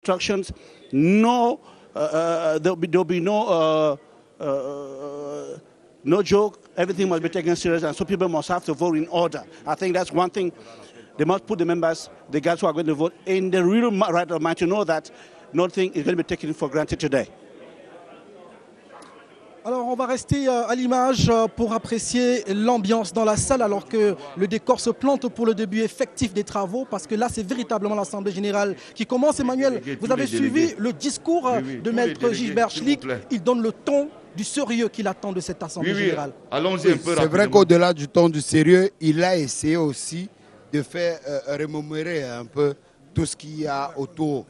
instructions, no, there'll be no joke. Everything must be taken serious, and so people must have to vote in order. I think that's one thing. They must put the members, the guys who are going to vote, in the real right of mind to know that nothing is going to be taken for granted today. Alors on va rester à l'image pour apprécier l'ambiance dans la salle alors que le décor se plante pour le début effectif des travaux, parce que là c'est véritablement l'Assemblée Générale qui commence. Emmanuel, vous avez suivi le discours de Maître Gilbert Schlick. Il donne le ton du sérieux qu'il attend de cette Assemblée Générale. Allons-y un peu. C'est vrai qu'au-delà du ton du sérieux, il a essayé aussi de faire remémorer un peu tout ce qu'il y a autour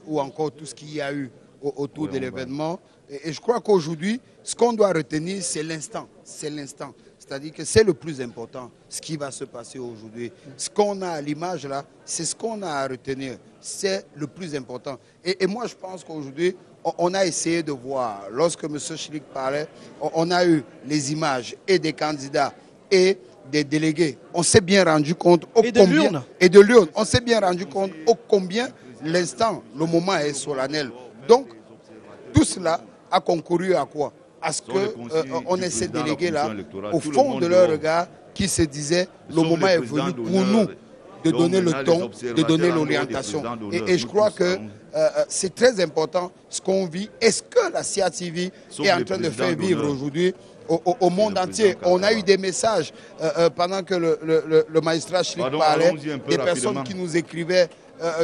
ou encore tout ce qu'il y a eu autour de l'événement. Et je crois qu'aujourd'hui, ce qu'on doit retenir, c'est l'instant. C'est l'instant. C'est-à-dire que c'est le plus important, ce qui va se passer aujourd'hui. Ce qu'on a à l'image là, c'est ce qu'on a à retenir. C'est le plus important. Et moi, je pense qu'aujourd'hui, on a essayé de voir. Lorsque M. Schlick parlait, on a eu les images et des candidats et des délégués. On s'est bien rendu compte et de l'urne. On s'est bien rendu compte combien l'instant, le moment est solennel. Donc, tout cela a concouru à quoi? À ce qu'on ait ces délégués-là, au fond de leur regard, qui se disaient le moment est venu pour nous de donner le ton, de donner l'orientation. Et je crois que c'est très important ce qu'on vit. Est-ce que la CIATV est en train de faire vivre aujourd'hui au monde entier? On a eu des messages pendant que le magistrat Schlick parlait, des personnes qui nous écrivaient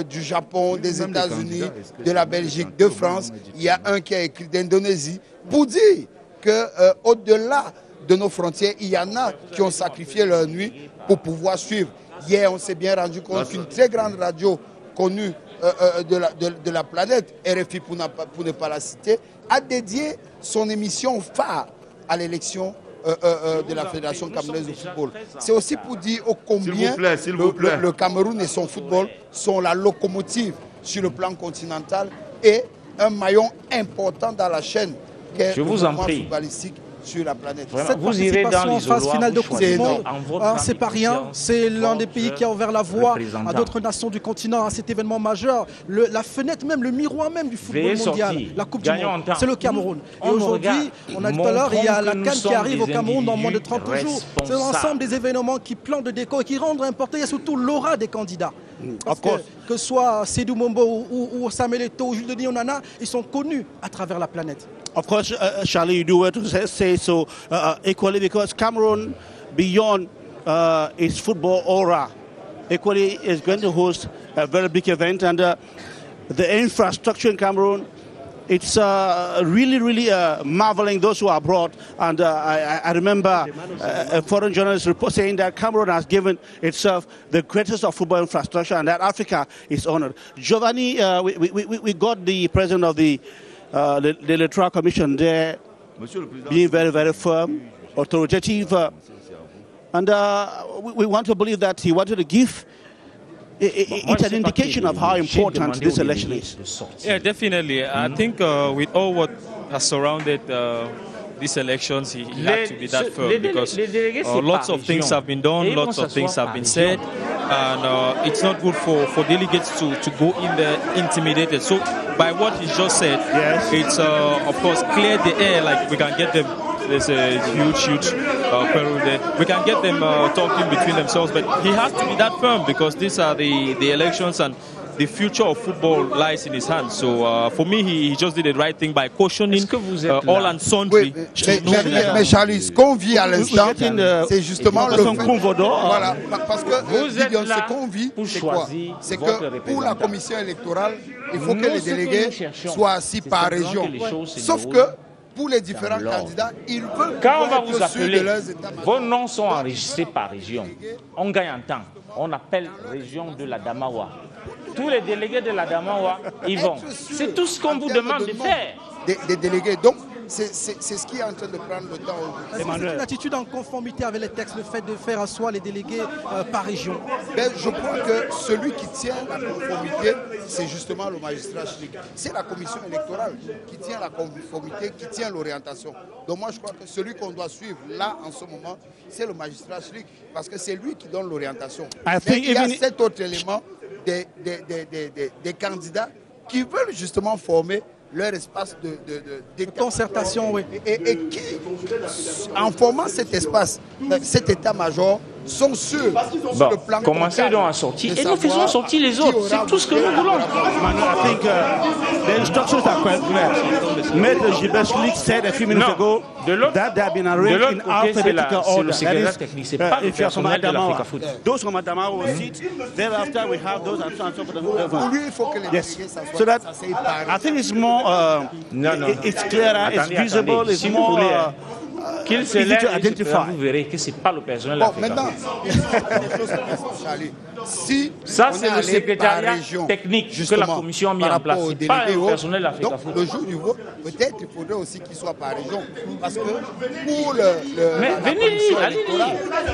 du Japon, des États-Unis, de la Belgique, de France. Il y a un qui a écrit d'Indonésie pour dire qu'au-delà de nos frontières, il y en a qui ont sacrifié leur nuit pour pouvoir suivre. Hier, on s'est bien rendu compte qu'une très grande radio connue de la planète, RFI pour ne pas la citer, a dédié son émission phare à l'élection de la Fédération camerounaise de football. C'est aussi pour dire combien le Cameroun et son football sont la locomotive sur le plan continental et un maillon important dans la chaîne qu'est le mouvement footballistique sur la planète. Cette participation en phase finale de Coupe du Monde, c'est pas rien. C'est l'un des pays qui a ouvert la voie à d'autres nations du continent à cet événement majeur. La fenêtre même, le miroir même du football mondial, la Coupe du Monde, c'est le Cameroun. Et aujourd'hui, on a dit tout à l'heure, il y a la CAN qui arrive au Cameroun dans moins de 30 jours. C'est l'ensemble des événements qui plantent de décor et qui rendent important. Il y a surtout l'aura des candidats. Parce que ce soit Sédou Mombo ou Samuel Eto'o ou Jules Denis Onana, ils sont connus à travers la planète. Of course, Charlie, you do well to say so equally, because Cameroon, beyond its football aura, equally is going to host a very big event, and the infrastructure in Cameroon, it's really marveling those who are abroad. And I remember a foreign journalist report saying that Cameroon has given itself the greatest of football infrastructure, and that Africa is honored. Giovanni, we got the president of the Electoral Commission there being very firm, authoritative, and we want to believe that he wanted to give it's an indication of how important this election is. Yeah, definitely. I think with all what has surrounded these elections, he had to be that firm, because lots of things have been done, lots of things have been said, and it's not good for delegates to go in there intimidated. So by what he just said, it's of course clear the air, like we can get them. There's a huge quarrel there. We can get them talking between themselves, but he has to be that firm, because these are the elections and the future of football lies in his hands. So for me, he just did the right thing by cautioning all and sundry. Mais Charlie, ce qu'on vit à l'instant, c'est justement le fait. Voilà, parce que ce qu'on vit, c'est quoi? C'est que pour la commission électorale, il faut que les délégués soient assis par région. Sauf que pour les différents candidats, ils veulent quand on va vous appeler, vos noms sont enregistrés par région. On gagne en temps. On appelle région de la Damawa. Tous les délégués de la Damawa, ils vont. C'est tout ce qu'on vous demande de faire. Des délégués. Donc, c'est ce qui est en train de prendre le temps aujourd'hui. C'est une attitude en conformité avec les textes, le fait de faire asseoir les délégués par région. Je crois que celui qui tient la conformité, c'est justement le magistrat Schlick. C'est la commission électorale qui tient la conformité, qui tient l'orientation. Donc moi, je crois que celui qu'on doit suivre là, en ce moment, c'est le magistrat Schlick, parce que c'est lui qui donne l'orientation. Il y a cet autre élément des candidats qui veulent justement former leur espace de concertation, oui. Et qui, en formant cet espace, cet état-major, sont sûrs sur le plan commencez donc à sortir et nous faisons sortir les autres. C'est tout ce que nous voulons. I think the instructions are quite clear. Mr. Gilbert said a few minutes ago that they have been arranged in alphabetical order. That is, if you are from Adamawa, those from Adamawa will sit. Thereafter, we have those and so on and so forth. Yes. So that I think it's more, it's clearer, it's visible, it's more. Qu'il se lève, vous verrez que ce n'est pas le personnel de maintenant, si ça, c'est le secrétariat technique que la commission a mis en place. Ce n'est pas le personnel d'Africa Donc, Foot. le jour du vote, peut-être il faudrait aussi qu'il soit par région. Parce que pour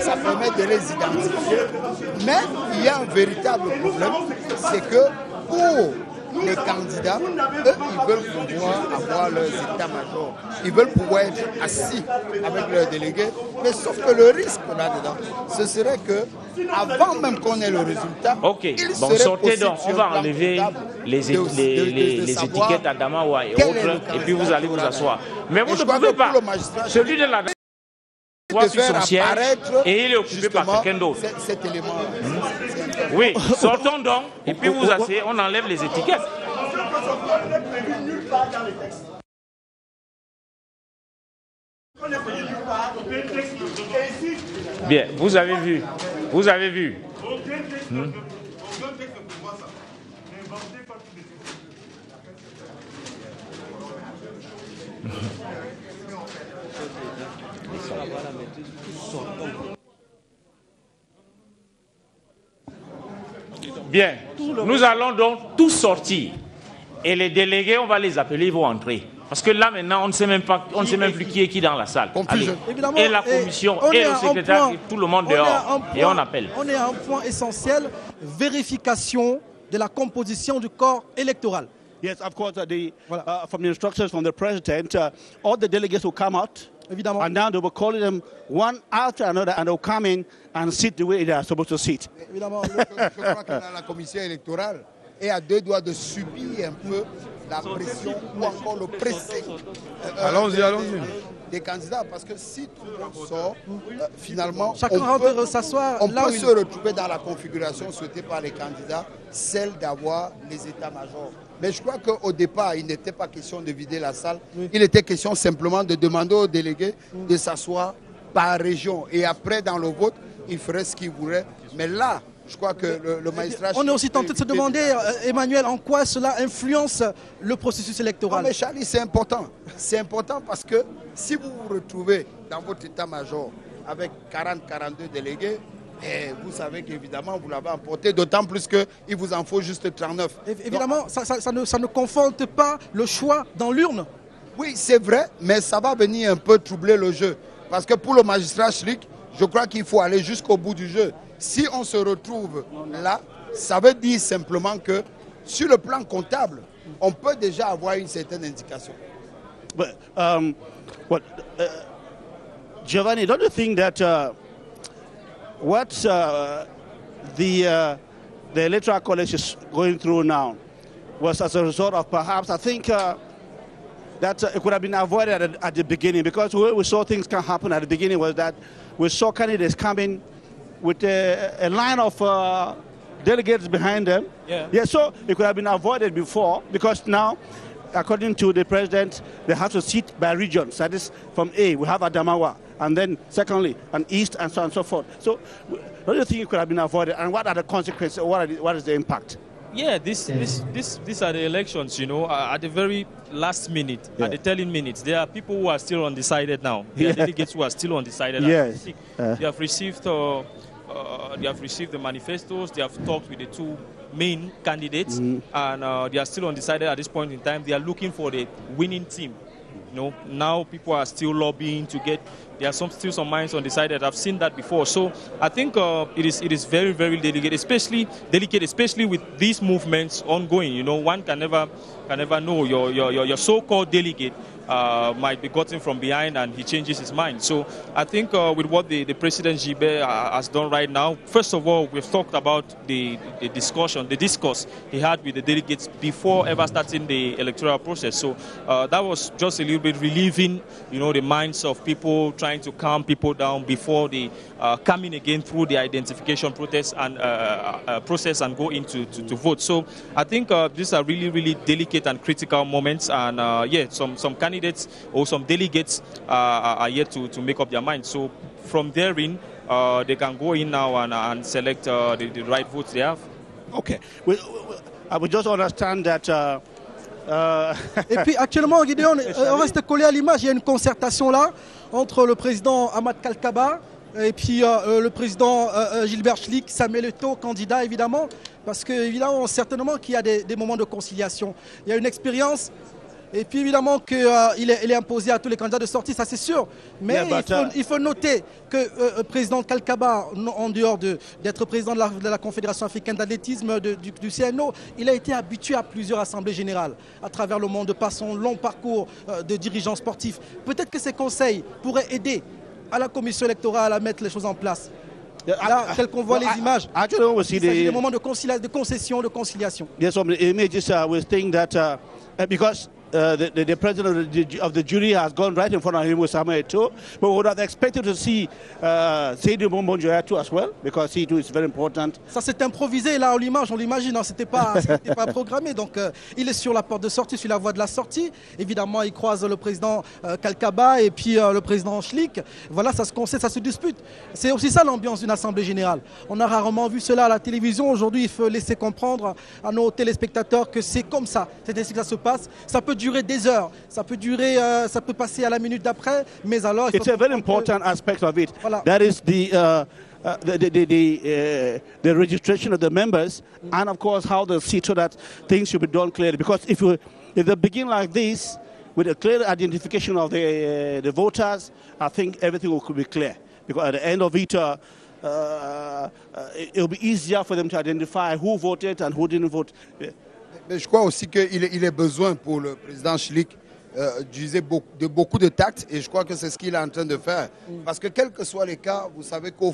ça permet de les identifier. Mais il y a un véritable problème, c'est que pour les candidats, eux, ils veulent pouvoir avoir leurs états-majors. Ils veulent pouvoir être assis avec leurs délégués. Mais sauf que le risque là-dedans, ce serait que, avant même qu'on ait le résultat, bon, sortez donc, on va enlever les étiquettes à Adamawa et autres, et puis vous allez vous asseoir. Mais vous ne pouvez pas. Celui de la voit sur son siège et il est occupé par quelqu'un d'autre. Cet élément. Oui, sortons donc et puis vous asseyez, on enlève les étiquettes. Bien, vous avez vu. Vous avez vu. Bien, nous allons donc tous sortir et les délégués, on va les appeler, ils vont entrer. Parce que là maintenant, on ne sait même plus qui est qui dans la salle. Allez. Et la commission, et le secrétaire, et tout le monde dehors. Et on appelle. On est à un point essentiel, vérification de la composition du corps électoral. Yes, of course, from the instructions from the president, all the delegates will come out. Évidemment. And now they will call them one after another and they'll come in and sit the way they are supposed to sit. Évidemment, je crois que la commission électorale est à deux doigts de subir un peu la pression ou encore le pressing des candidats. Parce que si tout le monde sort, finalement, on peut se retrouver dans la configuration souhaitée par les candidats, celle d'avoir les états-majors. Mais je crois qu'au départ, il n'était pas question de vider la salle. Il était question simplement de demander aux délégués de s'asseoir par région. Et après, dans le vote, ils feraient ce qu'ils voulaient. Mais là, je crois que le magistrat... On est aussi tenté de se demander, Emmanuel, en quoi cela influence le processus électoral. Non, mais Charlie, c'est important. C'est important parce que si vous vous retrouvez dans votre état-major avec 40-42 délégués, et vous savez qu'évidemment, vous l'avez emporté, d'autant plus qu'il vous en faut juste 39. Évidemment, donc, ça ne conforte pas le choix dans l'urne. Oui, c'est vrai, mais ça va venir un peu troubler le jeu. Parce que pour le magistrat Schlick, je crois qu'il faut aller jusqu'au bout du jeu. Si on se retrouve là, ça veut dire simplement que sur le plan comptable, on peut déjà avoir une certaine indication. But, Giovanni, don't you think that what the Electoral College is going through now was as a result of perhaps, I think that it could have been avoided at the beginning, because where we saw things can happen at the beginning was that we saw candidates coming with a line of delegates behind them. Yeah, so it could have been avoided before, because now, according to the president, they have to sit by regions. That is, from A, we have Adamawa, and then secondly, an East, and so on and so forth. So, don't you think it could have been avoided, and what are the consequences, what is the impact? Yeah, these are the elections, you know, at the very last minute, at the telling minutes. There are people who are still undecided now. There are delegates who are still undecided. Yes. They have received the manifestos, they have talked with the two main candidates, and they are still undecided at this point in time. They are looking for the winning team. You know, now people are still lobbying to get. There are still some minds undecided. I've seen that before. So I think it is very, very delicate, especially with these movements ongoing. You know, one can never know. Your so-called delegate might be gotten from behind and he changes his mind. So I think with what the President Gibe has done right now, first of all, we've talked about the discourse he had with the delegates before ever starting the electoral process. So that was just a little bit relieving, you know, the minds of people, trying to calm people down before they come in again through the identification process and go into to vote. So I think these are really, really delicate and critical moments, and yeah, some candidates or some delegates are yet to make up their minds. So from therein, they can go in now and select the right votes they have. Okay. I would just understand that. Et puis actuellement, Gideon, on reste collé à l'image. Il y a une concertation là entre le président Ahmad Kalkaba et puis le président Gilbert Schlick, Samuel Eto'o, candidat évidemment, parce que évidemment, certainement qu'il y a des moments de conciliation. Il y a une expérience. Et puis évidemment qu'il est imposé à tous les candidats de sortie, ça c'est sûr. Mais il faut noter que le président Kalkaba, en dehors d'être président de la Confédération africaine d'athlétisme du CNO, il a été habitué à plusieurs assemblées générales à travers le monde par son long parcours de dirigeant sportif. Peut-être que ces conseils pourraient aider à la commission électorale à mettre les choses en place. Là, tel qu'on voit les images, il s'agit des moments de concession, de conciliation. Yes, some images was saying that because the president of the jury has gone right in front of him with Samuel Eto'o, but we would have expected to see Seydou Mbonjoya too as well, because he too is very important. Ça s'est improvisé là, on l'imagine, hein, c'était pas programmé. Donc il est sur la porte de sortie, sur la voie de la sortie. Évidemment, il croise le président Kalkaba et puis le président Schlick. Voilà, ça se concède, ça se dispute. C'est aussi ça l'ambiance d'une assemblée générale. On a rarement vu cela à la télévision. Aujourd'hui, il faut laisser comprendre à nos téléspectateurs que c'est comme ça. C'est ainsi que ça se passe. Ça peut durer des heures, ça peut passer à la minute d'après, mais alors... It's a very important aspect of it. Voilà. That is the registration of the members, and of course how they see to that things should be done clearly. Because if they begin like this, with a clear identification of the voters, I think everything will be clear. Because at the end of it, it'll be easier for them to identify who voted and who didn't vote. Mais je crois aussi qu'il est besoin pour le président Schlick d'user beaucoup de tact, et je crois que c'est ce qu'il est en train de faire. Parce que quels que soient les cas, vous savez qu'en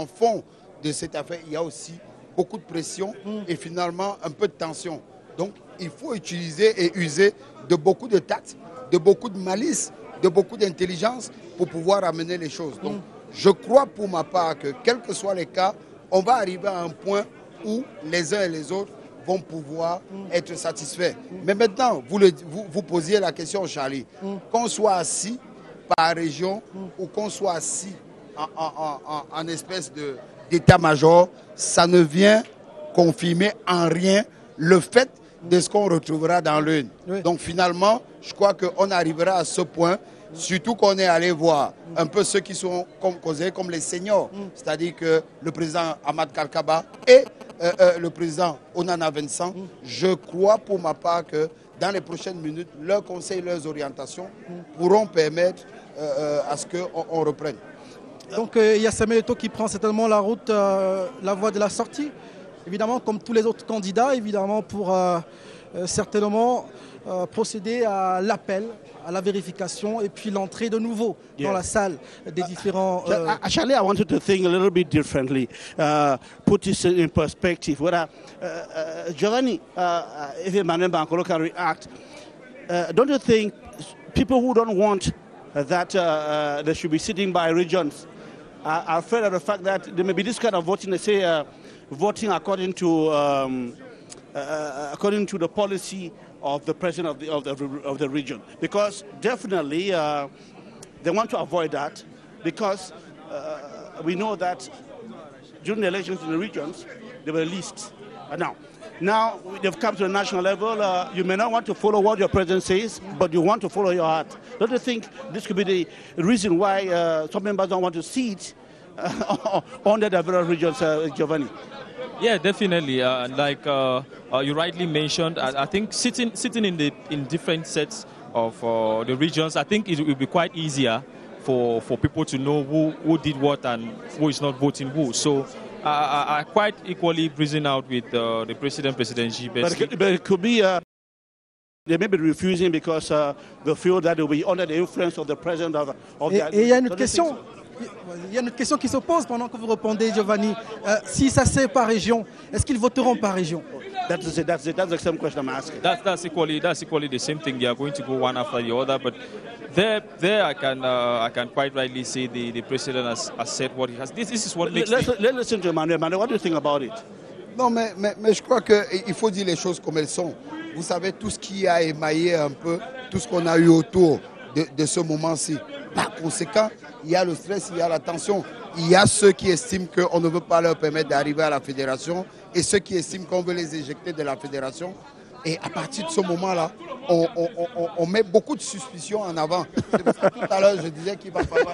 fond de cette affaire, il y a aussi beaucoup de pression et finalement un peu de tension. Donc il faut utiliser et user de beaucoup de tact, de beaucoup de malice, de beaucoup d'intelligence pour pouvoir amener les choses. Donc je crois pour ma part que quels que soient les cas, on va arriver à un point où les uns et les autres vont pouvoir être satisfaits. Mais maintenant, vous posiez la question, Charlie, qu'on soit assis par région ou qu'on soit assis en espèce d'état-major, ça ne vient confirmer en rien le fait de ce qu'on retrouvera dans l'une. Oui. Donc finalement, je crois qu'on arrivera à ce point, surtout qu'on est allé voir un peu ceux qui sont causés comme les seniors, c'est-à-dire que le président Ahmad Kalkaba et le président Onana Vincent. Je crois pour ma part que dans les prochaines minutes, leurs conseils, leurs orientations pourront permettre à ce qu'on reprenne. Donc il y a Samuel Eto'o qui prend certainement la route, la voie de la sortie, évidemment comme tous les autres candidats, évidemment pour certainement procéder à l'appel, à la vérification et puis l'entrée de nouveau dans la salle des différents... Actually, I wanted to think a little bit differently, put this in perspective. Giovanni, if Emmanuel Bankole can react, don't you think people who don't want that they should be sitting by regions are afraid of the fact that there may be this kind of voting, they say voting according to the policy of the president of the region, because definitely they want to avoid that, because we know that during the elections in the regions they were least. Now they've come to the national level. You may not want to follow what your president says, but you want to follow your heart. Don't you think this could be the reason why some members don't want to sit under the various regions, Giovanni? Yeah, definitely. Like you rightly mentioned, I think sitting in different sets of the regions, I think it will be quite easier for people to know who did what and who is not voting who. So I quite equally reason out with the President Gibe. But it could be They may be refusing because they feel that they will be under the influence of the president of Et il y a une autre question. Il y a une autre question qui se pose pendant que vous répondez, Giovanni. Si ça c'est par région, est-ce qu'ils voteront par région? That's the same question I'm asking. That's equally the same thing. They are going to go one after the other, but there I can quite rightly say the president has said what he has. This is what makes. Let's listen to Emmanuel. Emmanuel, what do you think about it? Non, mais je crois qu'il faut dire les choses comme elles sont. Vous savez, tout ce qui a émaillé un peu, tout ce qu'on a eu autour de ce moment-ci. Par conséquent, il y a le stress, il y a la tension. Il y a ceux qui estiment qu'on ne veut pas leur permettre d'arriver à la fédération et ceux qui estiment qu'on veut les éjecter de la fédération. Et à partir de ce moment-là, on met beaucoup de suspicions en avant. C'est parce que tout à l'heure, je disais qu'il va falloir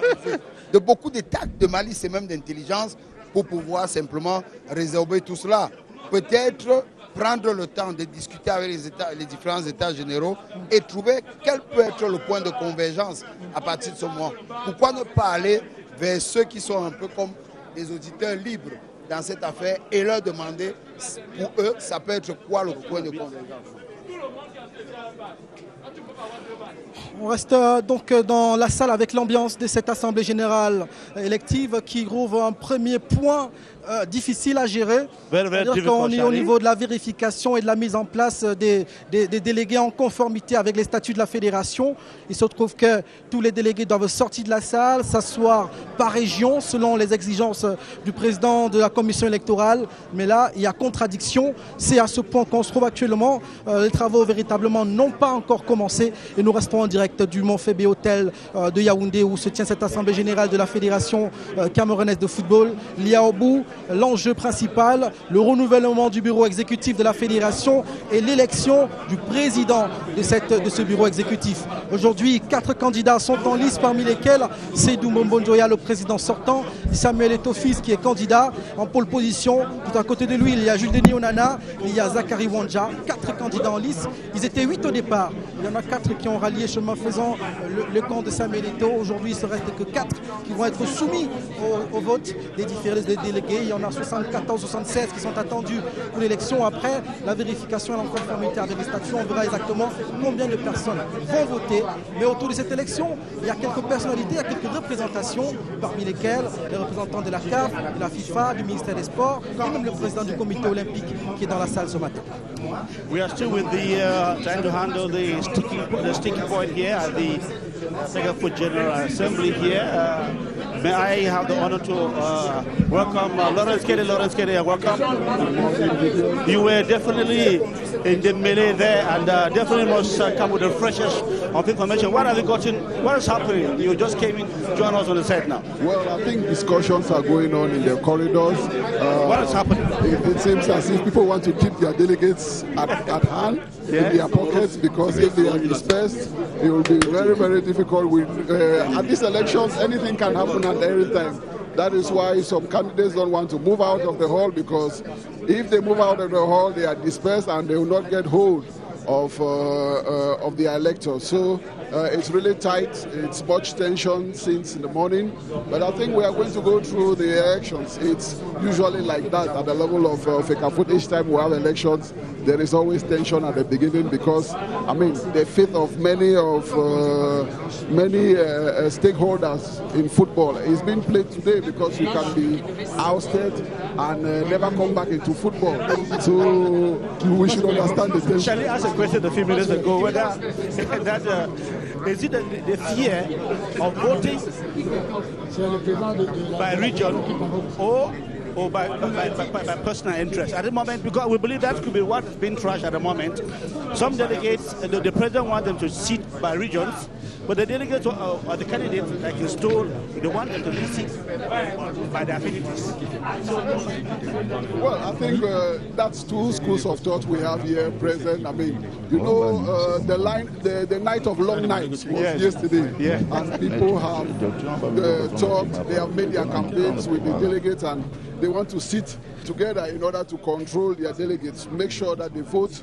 de beaucoup de tact, de malice et même d'intelligence pour pouvoir simplement résorber tout cela. Peut-être prendre le temps de discuter avec les différents états généraux et trouver quel peut être le point de convergence à partir de ce moment. Pourquoi ne pas aller vers ceux qui sont un peu comme des auditeurs libres dans cette affaire et leur demander, pour eux, ça peut être quoi le point de convergence? On reste donc dans la salle avec l'ambiance de cette assemblée générale élective qui trouve un premier point difficile à gérer. C'est-à-dire qu'on est au niveau de la vérification et de la mise en place des délégués en conformité avec les statuts de la fédération. Il se trouve que tous les délégués doivent sortir de la salle, s'asseoir par région selon les exigences du président de la commission électorale. Mais là, il y a contradiction. C'est à ce point qu'on se trouve actuellement. Les travaux véritablement n'ont pas encore commencé et nous restons en direct du Montfébé Hôtel de Yaoundé où se tient cette assemblée générale de la fédération camerounaise de football. Il y a au bout l'enjeu principal, le renouvellement du bureau exécutif de la fédération et l'élection du président de ce bureau exécutif. Aujourd'hui, 4 candidats sont en lice, parmi lesquels Seydou Mbonjoya, le président sortant, Samuel Etofis qui est candidat en pole position. Tout à côté de lui, il y a Jules Denis Onana, il y a Zachary Wanja, 4 candidats en lice. Ils étaient 8 au départ. Il y en a 4 qui ont rallié chemin faisant le camp de Samuel Eto'o. Aujourd'hui, il ne reste que 4 qui vont être soumis au vote des différents délégués. Il y en a 74, 76 qui sont attendus pour l'élection. Après la vérification et la conformité avec les statuts, on verra exactement combien de personnes vont voter. Mais autour de cette élection, il y a quelques personnalités, il y a quelques représentations, parmi lesquelles les représentants de la CAF, de la FIFA, du ministère des Sports, et même le président du comité olympique qui est dans la salle ce matin. We are still with the trying to handle the sticky point here at the Singapore General Assembly here. May I have the honor to welcome Lawrence Kede, welcome. You were definitely in the melee there and definitely must come with the freshest of information. What have you gotten? What is happening? You just came in, join us on the set now. Well, I think discussions are going on in the corridors. What is happening? It seems as if people want to keep their delegates at hand in their pockets because if they are dispersed, it will be very, very difficult. At these elections, anything can happen at any time. That is why some candidates don't want to move out of the hall because if they move out of the hall, they are dispersed and they will not get hold of the electors. So it's really tight. It's much tension since in the morning. But I think we are going to go through the elections. It's usually like that at the level of FECAFOOT. Each time we have elections, there is always tension at the beginning because, I mean, the faith of many stakeholders in football is being played today because you can be ousted and never come back into football. So we should understand the tension. Shall I ask a question a few minutes ago? Whether is it the fear of voting by region or by personal interest at the moment, because we believe that could be what is being trashed at the moment. Some delegates, the president wants them to sit by regions, but the delegates or the candidates, like he's told, they want them to be sit by their affinities. Well, I think that's 2 schools of thought we have here present. I mean, you know, the night of long nights was yesterday, and people have talked, they have made their campaigns with the delegates, and they want to sit together in order to control their delegates, make sure that they vote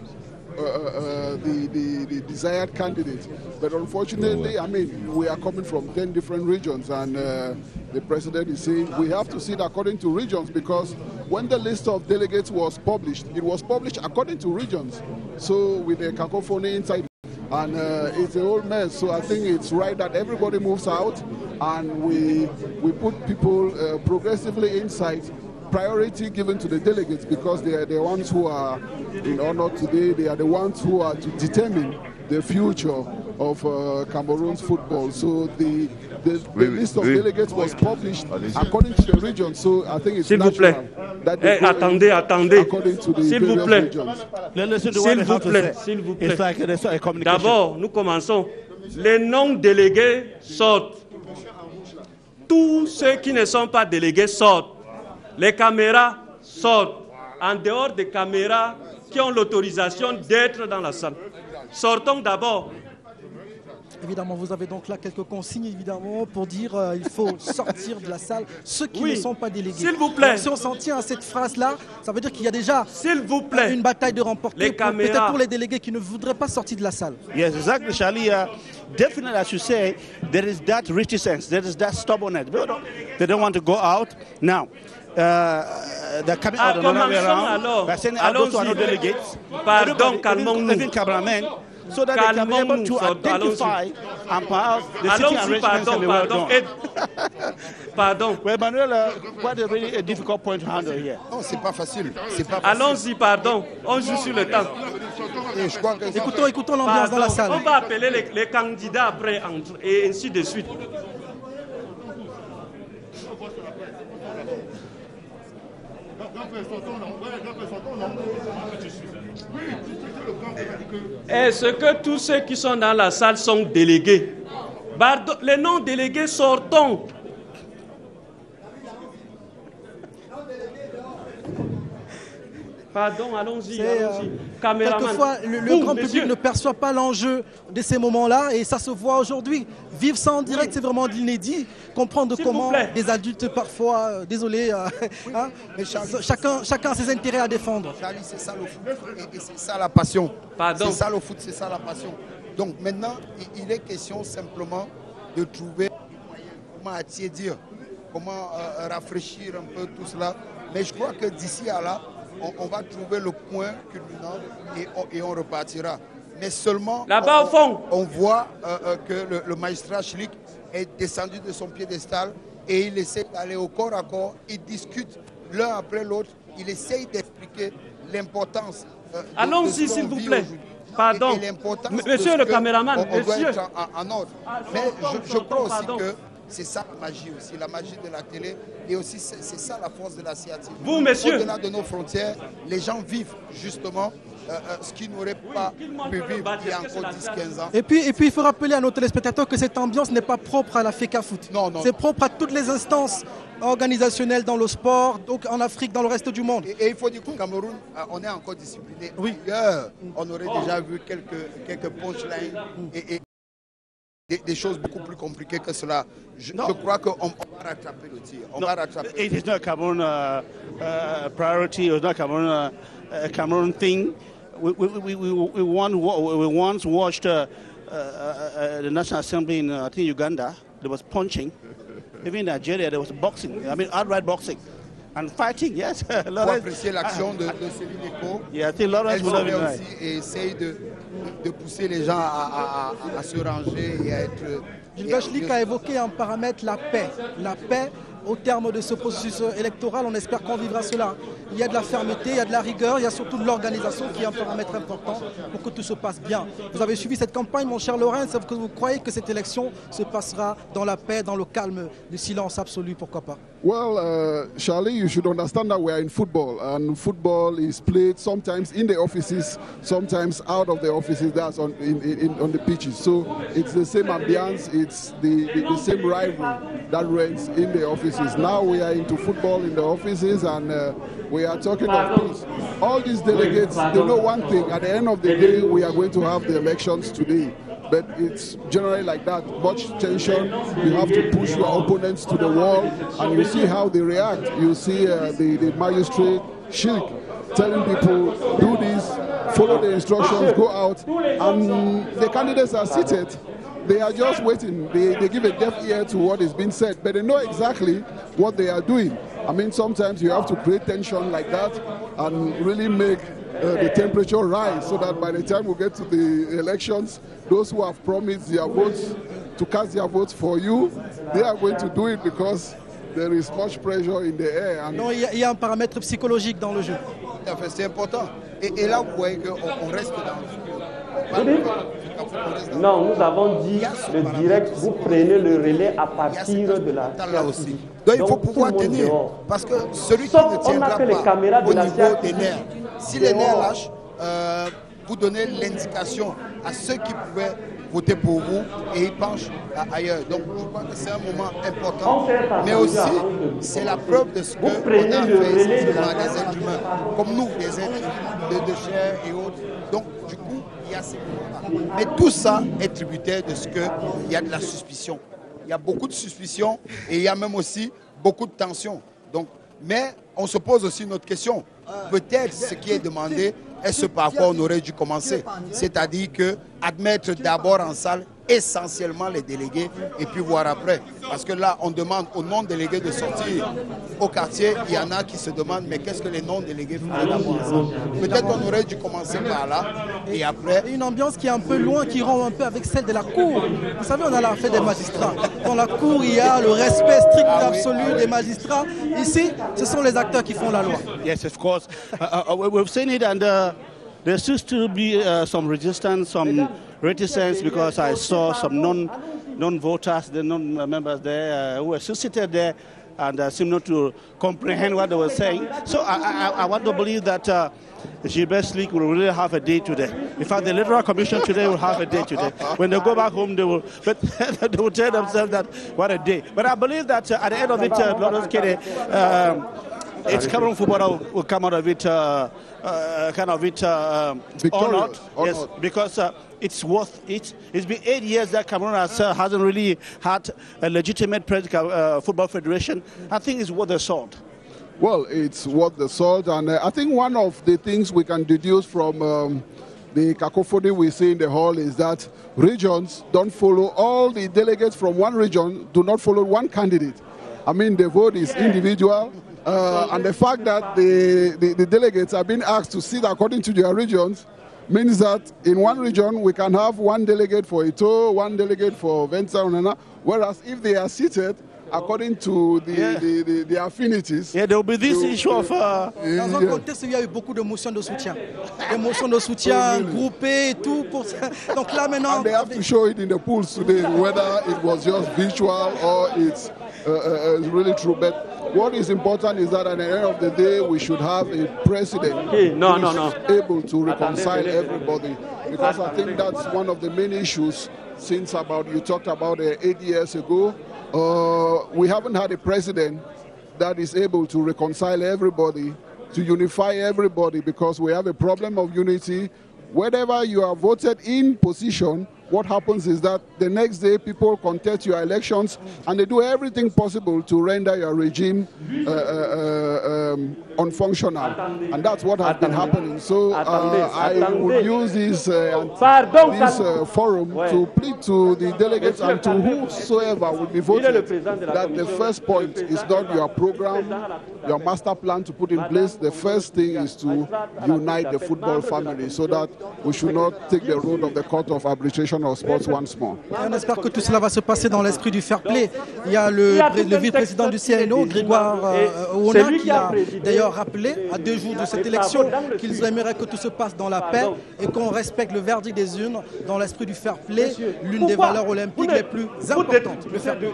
the desired candidate. But unfortunately, I mean, we are coming from 10 different regions, and the president is saying we have to sit according to regions because when the list of delegates was published, it was published according to regions. So with the cacophony inside and it's a whole mess. So I think it's right that everybody moves out, and we put people progressively inside. Priority given to the delegates because they are the ones who are in honor today. They are the ones who are to determine the future of Cameroon's football. So the list of delegates was published according to the region. So I think it's natural that they attendez. According to the S'il vous plaît. S'il vous plaît. D'abord, nous commençons. Les non-délégués sortent. Tous ceux qui ne sont pas délégués sortent. Les caméras sortent. En dehors des caméras qui ont l'autorisation d'être dans la salle. Sortons d'abord. Évidemment, vous avez donc là quelques consignes évidemment pour dire il faut sortir de la salle ceux qui ne sont pas délégués. S'il vous plaît. Donc, si on s'en tient à cette phrase-là, ça veut dire qu'il y a déjà s'il vous plaît. Une bataille de remporter peut-être pour les délégués qui ne voudraient pas sortir de la salle. Yes, exactly, Charlie. Definitely, as you say, there is that reticence, there is that stubbornness. They don't want to go out. Now, they're coming out another way around. They're saying, those who are not delegates. Pardon, calmons-nous. Even cameramen. So that they can be able to identify and perhaps the sitting arrangements can be well done. Pardon. Well, Manuel, quite a really difficult point to handle here. Non, c'est pas facile. Allons-y, pardon. On joue sur le temps. Écoutons l'ambiance dans la salle. On va appeler les candidats après et ainsi de suite. Est-ce que tous ceux qui sont dans la salle sont délégués? Les non-délégués, sortons. Pardon, allons-y. Quelquefois, le grand public ne perçoit pas l'enjeu de ces moments-là et ça se voit aujourd'hui. Vivre ça en direct, c'est vraiment de l'inédit. Comprendre comment des adultes parfois, désolé, mais chacun a ses intérêts à défendre. Charlie, c'est ça le foot et c'est ça la passion. Pardon. C'est ça le foot, c'est ça la passion. Donc maintenant, il est question simplement de trouver comment attiédir, comment rafraîchir un peu tout cela. Mais je crois que d'ici à là, on va trouver le point culminant et on repartira. Mais seulement, là-bas au fond, on voit que le magistrat Schlick est descendu de son piédestal et il essaie d'aller au corps à corps. Ils discutent l'un après l'autre. Il essaye d'expliquer l'importance allons-y, s'il vous plaît. Pardon, monsieur le caméraman, on doit être en ordre. Mais je crois aussi que c'est ça la magie aussi, la magie de la télé. Et aussi, c'est ça la force de la sciatique. Vous, messieurs. Au-delà de nos frontières, les gens vivent justement ce qu'ils n'auraient pas pu vivre il y a encore 10-15 ans. Et puis, il faut rappeler à nos téléspectateurs que cette ambiance n'est pas propre à la FECA Foot. Non. C'est propre à toutes les instances organisationnelles dans le sport, donc en Afrique, dans le reste du monde. Et il faut dire qu'au Cameroun, on est encore discipliné. Oui. Ailleurs, on aurait déjà vu quelques punchlines et des choses beaucoup plus compliquées que cela. Je crois qu'on va rattraper le tir. On va rattraper. It is not a Cameroon priority. It's not a Cameroon thing. We once watched the National Assembly in I think Uganda. There was punching. Even in Nigeria, there was boxing. I mean, outright boxing. And fighting, yes. Pour apprécier l'action de Céline Eco. Yeah, I think Lawrence elle se met aussi et essaye de pousser les gens à se ranger et à être... Gilbert Schlick a évoqué un paramètre, la paix. La paix, au terme de ce processus électoral, on espère qu'on vivra cela. Il y a de la fermeté, il y a de la rigueur, il y a surtout de l'organisation qui est un paramètre important pour que tout se passe bien. Vous avez suivi cette campagne, mon cher Laurent, sauf que vous croyez que cette élection se passera dans la paix, dans le calme, le silence absolu, pourquoi pas? Well, Charlie, you should understand that we are in football, and football is played sometimes in the offices, sometimes out of the offices. That's on the pitches. So it's the same ambience, it's the same rivalry that reigns in the offices. Now we are into football in the offices, and we are talking of peace. All these delegates, they know one thing: at the end of the day, we are going to have the elections today. But it's generally like that, much tension. You have to push your opponents to the wall, and you see how they react. You see the magistrate, Schlick, telling people, do this, follow the instructions, go out, and the candidates are seated. They are just waiting. They give a deaf ear to what is being said, but they know exactly what they are doing. I mean, sometimes you have to create tension like that and really make the temperature rise so that by the time we get to the elections, those who have promised their votes to cast their votes for you, they are going to do it because there is much pressure in the air. Non, il y a un paramètre psychologique dans le jeu. C'est important. Et là, vous voyez qu'on reste dans le Non, nous avons dit le direct, vous prenez le relais à partir de la là aussi. Donc il faut pouvoir tenir. Parce que celui qui ne tiendra pas au niveau des nerfs, si les nerfs lâchent, vous donnez l'indication à ceux qui pouvaient voter pour vous et ils penchent ailleurs. Donc je crois que c'est un moment important. Mais aussi, c'est la preuve de ce qu'on a fait des êtres humains, comme nous, des êtres de chair et autres. Donc du coup, il y a ces moments-là. Mais tout ça est tributaire de ce qu'il y a de la suspicion. Il y a beaucoup de suspicion et il y a même aussi beaucoup de tension. Donc, mais on se pose aussi une autre question. Peut-être ce qui est demandé est ce par quoi on aurait dû commencer. C'est-à-dire que admettre d'abord en salle essentiellement les délégués et puis voir après. Parce que là, on demande aux non-délégués de sortir au quartier. Il y en a qui se demandent, mais qu'est-ce que les non-délégués font d'abord ensemble? Peut-être qu'on aurait dû commencer par là et après... Une ambiance qui est un peu loin, qui rend un peu avec celle de la cour. Vous savez, on a la fête des magistrats. Dans la cour, il y a le respect strict et absolu des magistrats. Ici, ce sont les acteurs qui font la loi. Yes, of course. We've seen it and there seems to be some resistance, some reticence because I saw some non-voters, the non-members there who were still seated there and seemed not to comprehend what they were saying. So I want to believe that Gilbert's League will really have a day today. In fact, the Electoral Commission today will have a day today. When they go back home, they will tell themselves that what a day. But I believe that at the end of it, Lawrence Kennedy, it's Cameroon football will come out of it or not. Yes, because it's worth it. It's been 8 years that Cameroon hasn't really had a legitimate football federation. I think it's worth the salt. Well, it's worth the salt, and I think one of the things we can deduce from the cacophony we see in the hall is that regions don't follow, all the delegates from one region do not follow one candidate. I mean, the vote is individual. And the fact that the delegates are being asked to sit according to their regions means that in one region we can have one delegate for Ito, one delegate for Venza, whereas if they are seated according to the affinities... Yeah, there will be this issue of... Dans un contexte où il y a eu beaucoup de motions de soutien. Des motions de soutien groupées et tout. Donc là maintenant... And they have to show it in the polls today, whether it was just virtual or it's really true. But what is important is that at the end of the day, we should have a president who is able to reconcile everybody. Because I think that's one of the main issues since you talked about 8 years ago. We haven't had a president that is able to reconcile everybody, to unify everybody, because we have a problem of unity. Whenever you are voted in position, what happens is that the next day people contest your elections and they do everything possible to render your regime unfunctional. And that's what has been happening. So I will use this forum to plead to the delegates and to whosoever will be voted that the first point is not your program, your master plan to put in place. The first thing is to unite the football family so that we should not take the road of the court of arbitration of sports once more. On espère que tout cela va se passer dans l'esprit du fair play. Il y a le vice-président du CNO, Grégoire Ouona, qui a d'ailleurs rappelé à 2 jours de cette élection qu'ils aimeraient que tout se passe dans la paix et qu'on respecte le verdict des urnes dans l'esprit du fair play, l'une des valeurs olympiques les plus importantes, le fair play.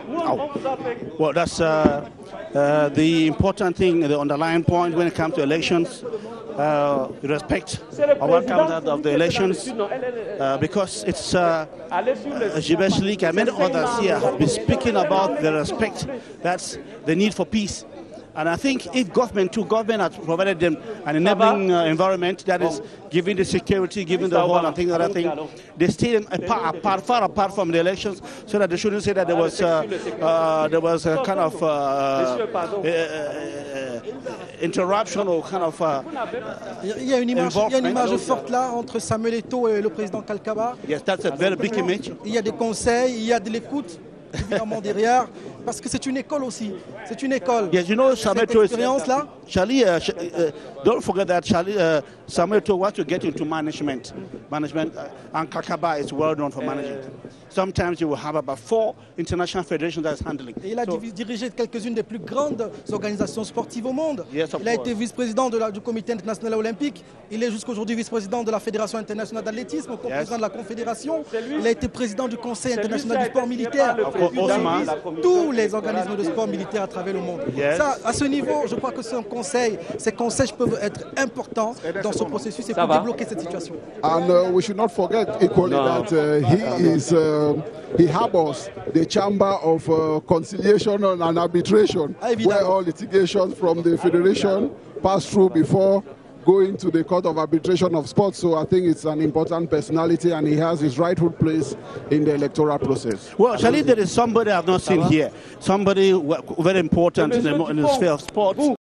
Well, that's the important thing, the underlying point when it comes to elections. Respect of what comes out of the elections because it's Gilbert's League and many others here have been speaking about the respect, that's the need for peace. And I think if government has provided them an enabling environment that is giving the security, giving the whole and things like that, they stay far apart from the elections so that they shouldn't say that there was a kind of interruption or kind of il y a une image forte là entre Samuel Eto'o et le président Kalkaba. Yes, that's a very big image. Il y a des conseils, il y a de l'écoute évidemment derrière. parce que c'est une école aussi. C'est une école. Yes, you know, cette expérience-là. Charlie, don't forget that Charlie, Samuel Eto'o wants to get into management. And Kakaba is well known for management. Sometimes you will have about 4 international federations that's handling. Et il a dirigé quelques-unes des plus grandes organisations sportives au monde. Yes, il a été vice-président du comité international olympique. Il est jusqu'aujourd'hui vice-président de la Fédération internationale d'athlétisme, co-président de la Confédération. Il a été président du Conseil international du sport militaire. Il a tous les organismes de sport militaire à travers le monde. Ça, à ce niveau, je crois que ces conseils peuvent être importants dans ce processus et pour débloquer cette situation. And we should not forget equally that he harbors the chamber of conciliation and arbitration, where all litigations from the federation pass through before going to the Court of Arbitration of Sports. So I think it's an important personality, and he has his rightful place in the electoral process. Well, Charlie, there is somebody I've not seen here, somebody very important in the sphere of sports.